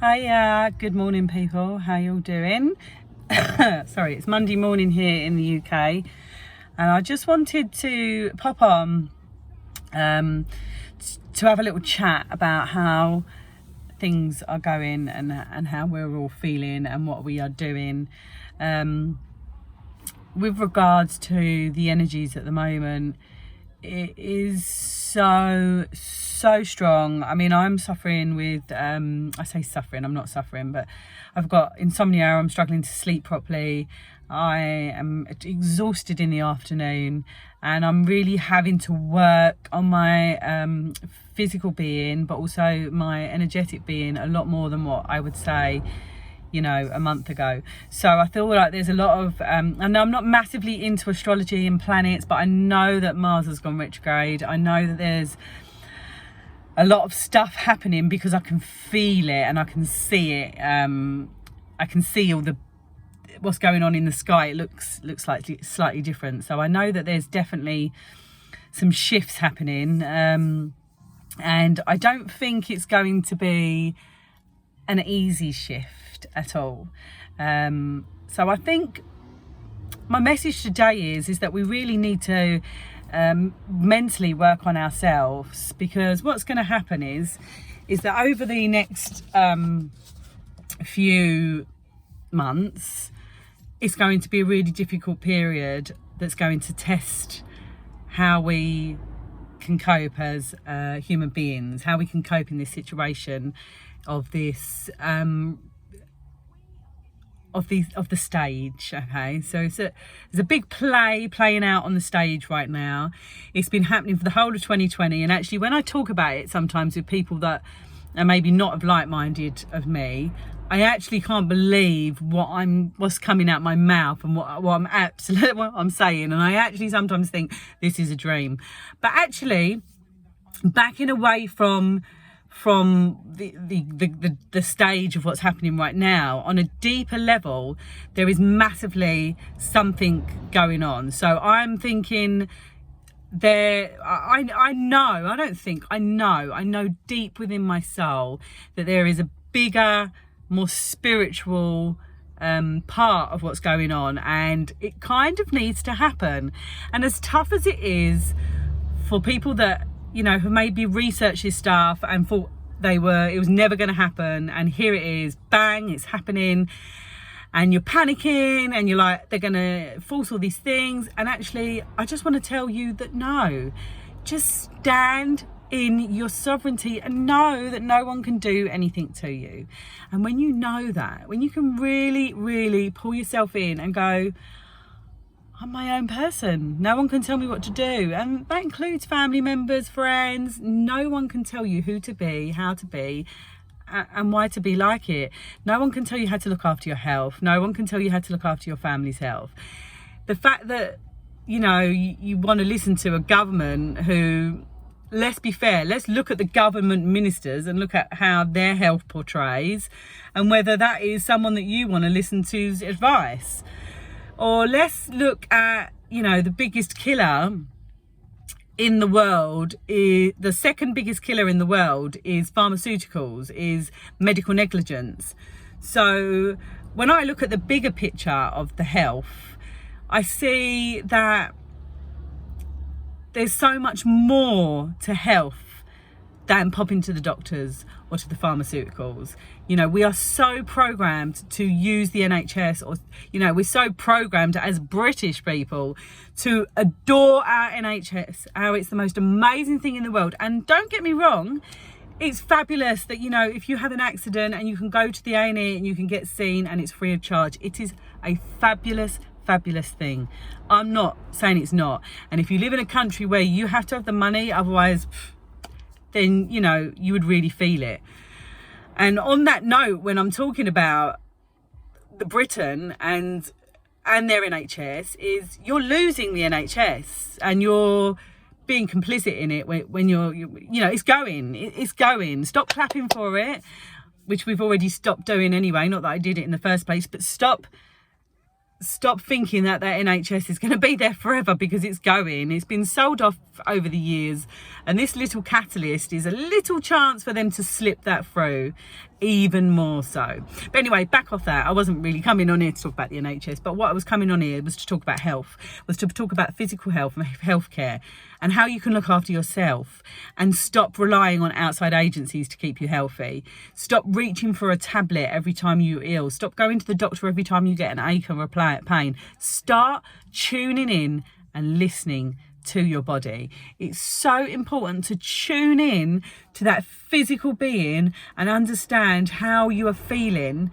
Hiya, good morning people, how you all doing? Sorry, it's Monday morning here in the UK and I just wanted to pop on to have a little chat about how things are going and how we're all feeling and what we are doing with regards to the energies at the moment. It is so strong. I mean, I'm suffering with I say suffering, I'm not suffering, but I've got insomnia. I'm struggling to sleep properly. I am exhausted in the afternoon and I'm really having to work on my physical being, but also my energetic being a lot more than what I would say, you know, a month ago. So I feel like there's a lot of and I'm not massively into astrology and planets, but I know that Mars has gone retrograde. I know that there's a lot of stuff happening because I can feel it and I can see it. I can see all the what's going on in the sky. It looks slightly different. So I know that there's definitely some shifts happening, and I don't think it's going to be an easy shift at all. So I think my message today is that we really need to mentally work on ourselves, because what's going to happen is that over the next few months, it's going to be a really difficult period that's going to test how we can cope as human beings, how we can cope in this situation of this of the stage. Okay, so there's a big playing out on the stage right now. It's been happening for the whole of 2020, and actually when I talk about it sometimes with people that are maybe not of like-minded of me, I actually can't believe what's coming out my mouth and what I'm saying, and I actually sometimes think this is a dream. But actually, backing away from the stage of what's happening right now, on a deeper level, there is massively something going on. So I'm thinking I know deep within my soul that there is a bigger, more spiritual part of what's going on, and it kind of needs to happen. And as tough as it is for people that, you know, have maybe researched this stuff and thought it was never going to happen, and here it is, bang, it's happening, and you're panicking and you're like, they're going to force all these things. And actually, I just want to tell you that no, just stand in your sovereignty and know that no one can do anything to you. And when you know that, when you can really, really pull yourself in and go, I'm my own person, no one can tell me what to do, and that includes family members, friends. No one can tell you who to be, how to be, and why to be like it. No one can tell you how to look after your health. No one can tell you how to look after your family's health. The fact that, you know, you want to listen to a government who, let's be fair, let's look at the government ministers and look at how their health portrays, and whether that is someone that you want to listen to's advice. Or let's look at, you know, the biggest killer in the world is, the second biggest killer in the world is pharmaceuticals, is medical negligence. So when I look at the bigger picture of the health, I see that there's so much more to health than popping to the doctors or to the pharmaceuticals. You know, we are so programmed to use the NHS, or, you know, we're so programmed as British people to adore our NHS, how it's the most amazing thing in the world. And don't get me wrong, it's fabulous that, you know, if you have an accident and you can go to the A&E and you can get seen and it's free of charge. It is a fabulous thing. I'm not saying it's not. And if you live in a country where you have to have the money, otherwise, then, you know, you would really feel it. And on that note, when I'm talking about the Britain and their NHS, is you're losing the NHS and you're being complicit in it when you're, you know, it's going. Stop clapping for it, which we've already stopped doing anyway. Not that I did it in the first place, but stop stop thinking that NHS is going to be there forever, because it's going. It's been sold off over the years, and this little catalyst is a little chance for them to slip that through even more so. But anyway, back off that. I wasn't really coming on here to talk about the NHS, but what I was coming on here was to talk about health, was to talk about physical health and healthcare, and how you can look after yourself and stop relying on outside agencies to keep you healthy. Stop reaching for a tablet every time you're ill. Stop going to the doctor every time you get an ache or a pain. Start tuning in and listening to your body. It's so important to tune in to that physical being and understand how you are feeling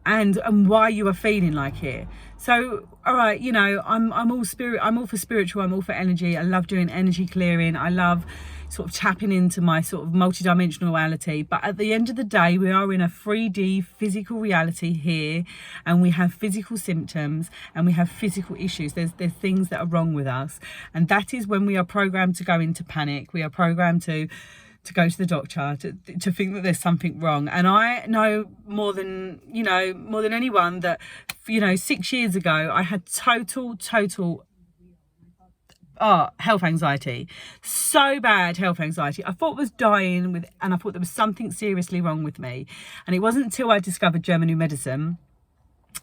and why you are feeling like it. So, all right, you know, I'm all spirit, I'm all for spiritual, I'm all for energy. I love doing energy clearing. I love sort of tapping into my sort of multidimensional reality. But at the end of the day, we are in a 3D physical reality here, and we have physical symptoms and we have physical issues. There's things that are wrong with us, and that is when we are programmed to go into panic. We are programmed to go to the doctor, to think that there's something wrong. And I know more than anyone that, 6 years ago, I had total health anxiety. So bad health anxiety. I thought I was dying and I thought there was something seriously wrong with me. And it wasn't until I discovered German new medicine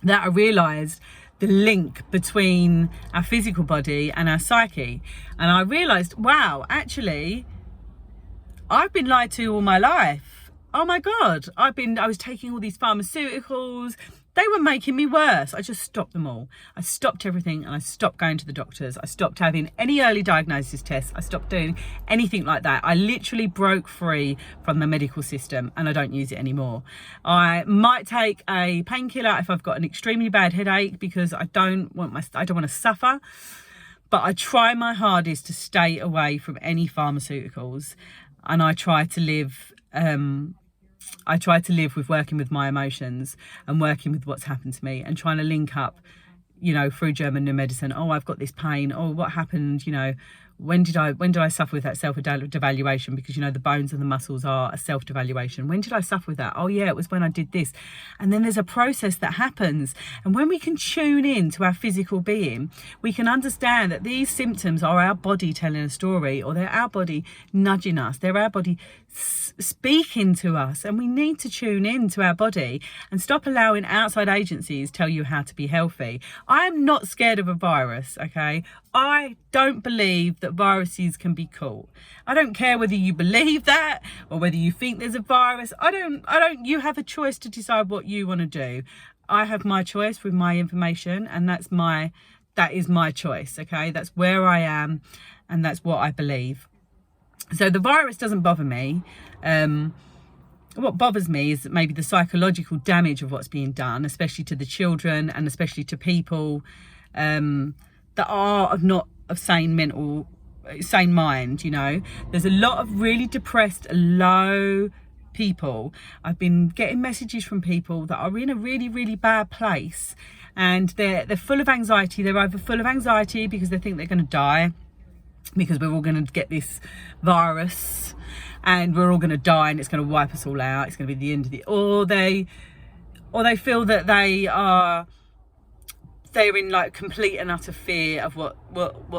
that I realised the link between our physical body and our psyche. And I realised, wow, actually, I've been lied to all my life. Oh my God. I was taking all these pharmaceuticals. They were making me worse. I just stopped them all. I stopped everything, and I stopped going to the doctors. I stopped having any early diagnosis tests. I stopped doing anything like that. I literally broke free from the medical system, and I don't use it anymore. I might take a painkiller if I've got an extremely bad headache, because I don't want to suffer. But I try my hardest to stay away from any pharmaceuticals. And I try to live with working with my emotions and working with what's happened to me, and trying to link up, through German new medicine. Oh, I've got this pain. Oh, what happened? When did I suffer with that self-devaluation? Because, the bones and the muscles are a self-devaluation. When did I suffer with that? Oh, yeah, it was when I did this. And then there's a process that happens. And when we can tune in to our physical being, we can understand that these symptoms are our body telling a story, or they're our body nudging us. They're our body speaking to us, and we need to tune in to our body and stop allowing outside agencies tell you how to be healthy. I am not scared of a virus, okay? I don't believe that viruses can be caught. I don't care whether you believe that or whether you think there's a virus. You have a choice to decide what you want to do. I have my choice with my information, and that is my choice, okay? That's where I am, and that's what I believe. So the virus doesn't bother me. What bothers me is maybe the psychological damage of what's being done, especially to the children, and especially to people that are not of sane mind. There's a lot of really depressed, low people. I've been getting messages from people that are in a really, really bad place, and they're full of anxiety. They're either full of anxiety because they think they're going to die, because we're all going to get this virus and we're all going to die and it's going to wipe us all out. It's going to be the end of the, or they feel that they're in like complete and utter fear of what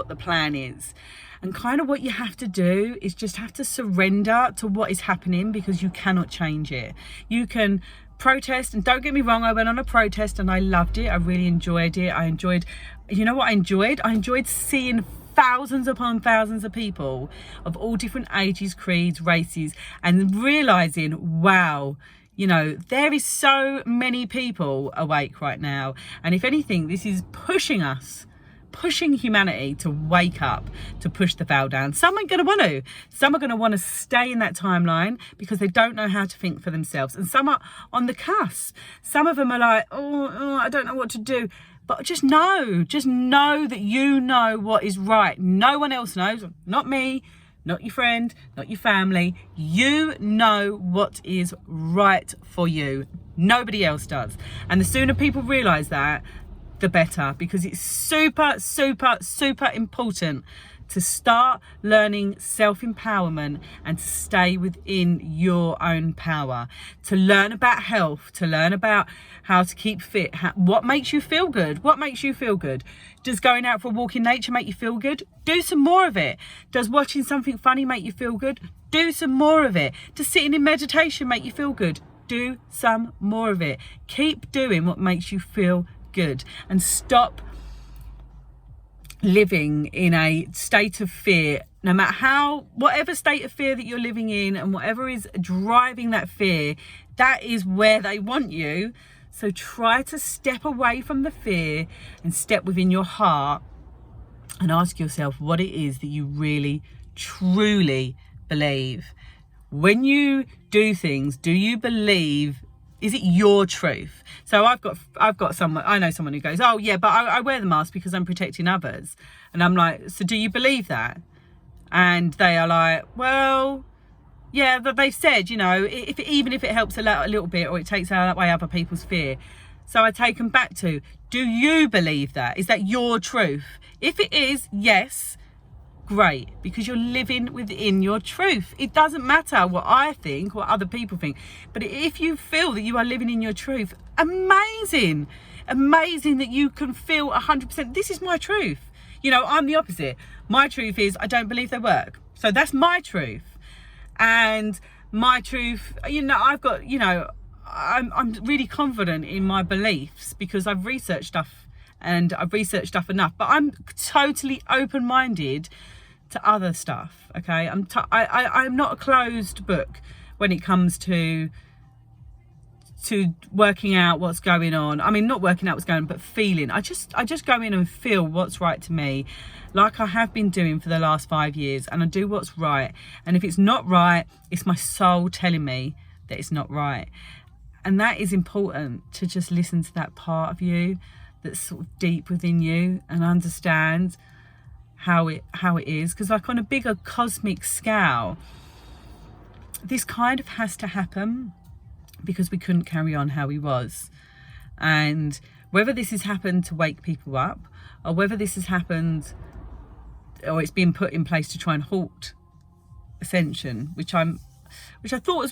the plan is. And kind of what you have to do is just have to surrender to what is happening, because you cannot change it. You can protest, and don't get me wrong, I went on a protest and I loved it. I really enjoyed it. You know what I enjoyed? I enjoyed seeing thousands upon thousands of people of all different ages, creeds, races, and realizing, wow, there is so many people awake right now. And if anything, this is pushing humanity to wake up, to push the veil down. Some are going to want to stay in that timeline because they don't know how to think for themselves. And some are on the cusp. Some of them are like, oh, I don't know what to do. But just know that you know what is right. No one else knows, not me, not your friend, not your family. You know what is right for you. Nobody else does. And the sooner people realise that, the better, because it's super, super, super important to start learning self-empowerment and to stay within your own power, to learn about health, to learn about how to keep fit, what makes you feel good. What makes you feel good? Does going out for a walk in nature make you feel good? Do some more of it. Does watching something funny make you feel good? Do some more of it. Does sitting in meditation make you feel good? Do some more of it. Keep doing what makes you feel good, and stop living in a state of fear, no matter whatever state of fear that you're living in, and whatever is driving that fear, that is where they want you. So try to step away from the fear and step within your heart and ask yourself what it is that you really, truly believe. When you do things, do you believe, is it your truth? So I know someone who goes, oh yeah, but I wear the mask because I'm protecting others. And I'm like, so do you believe that? And they are like, well, yeah, but they've said, even if it helps a little bit, or it takes away other people's fear. So I take them back to, do you believe that? Is that your truth? If it is, yes, great, because you're living within your truth. It doesn't matter what I think, what other people think, but if you feel that you are living in your truth, amazing that you can feel 100%. This is my truth. I'm the opposite. My truth is I don't believe they work. So that's my truth. And my truth, I've got, I'm really confident in my beliefs because I've researched stuff enough, but I'm totally open-minded to other stuff. Okay, I'm not a closed book when it comes to working out what's going on. I mean, not working out what's going on, but feeling. I just go in and feel what's right to me, like I have been doing for the last 5 years, and I do what's right. And if it's not right, it's my soul telling me that it's not right. And that is important, to just listen to that part of you that's sort of deep within you and understand how it is. Because like on a bigger cosmic scale, this kind of has to happen because we couldn't carry on how we was. And whether this has happened to wake people up, or whether this has happened, or it's been put in place to try and halt ascension, which I thought was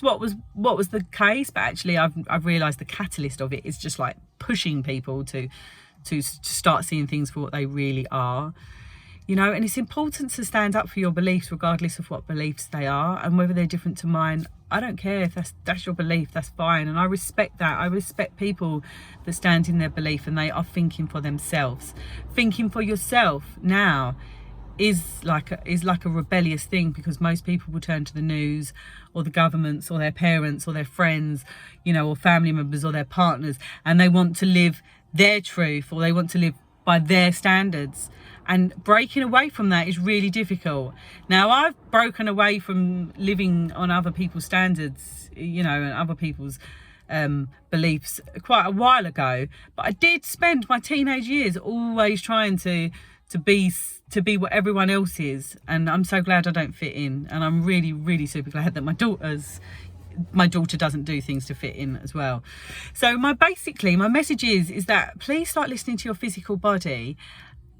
what was the case, but actually I've realised the catalyst of it is just like pushing people to start seeing things for what they really are. And it's important to stand up for your beliefs regardless of what beliefs they are, and whether they're different to mine. I don't care if that's your belief, that's fine, and I respect that. I respect people that stand in their belief and they are thinking for themselves. Thinking for yourself now is like a rebellious thing, because most people will turn to the news or the governments or their parents or their friends, or family members or their partners, and they want to live their truth, or they want to live by their standards. And breaking away from that is really difficult. Now, I've broken away from living on other people's standards, and other people's beliefs quite a while ago. But I did spend my teenage years always trying to be what everyone else is. And I'm so glad I don't fit in. And I'm really, really super glad that my daughter doesn't do things to fit in as well. So my message is that please start listening to your physical body.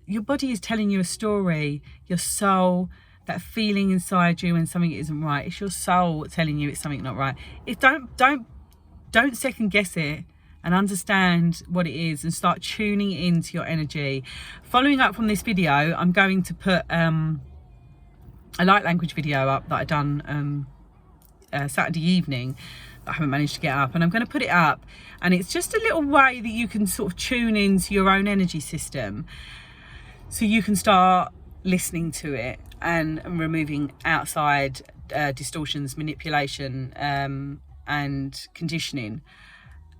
Your body is telling you a story. Your soul, that feeling inside you when something isn't right, it's your soul telling you it's something not right. Don't second guess it, and understand what it is, and start tuning into your energy. Following up from this video, I'm going to put a light language video up that I done Saturday evening that I haven't managed to get up, and I'm going to put it up, and it's just a little way that you can sort of tune into your own energy system, so you can start listening to it and removing outside distortions, manipulation, and conditioning.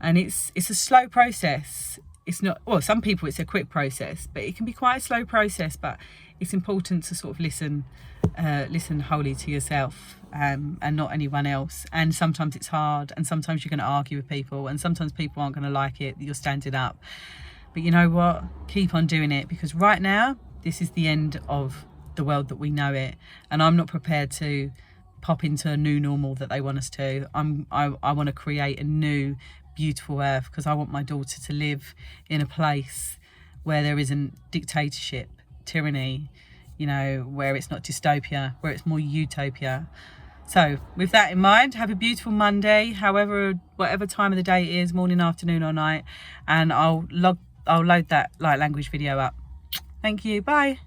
And it's a slow process. It's not, well, some people it's a quick process, but it can be quite a slow process. But it's important to sort of listen wholly to yourself, and not anyone else. And sometimes it's hard, and sometimes you're going to argue with people, and sometimes people aren't going to like it that you're standing up. But you know what? Keep on doing it, because right now, this is the end of the world that we know it. And I'm not prepared to pop into a new normal that they want us to. I want to create a new, beautiful earth, because I want my daughter to live in a place where there isn't dictatorship, tyranny, you know, where it's not dystopia, where it's more utopia. So with that in mind, have a beautiful Monday, whatever time of the day it is, morning, afternoon or night, and I'll load that light language video up. Thank you. Bye.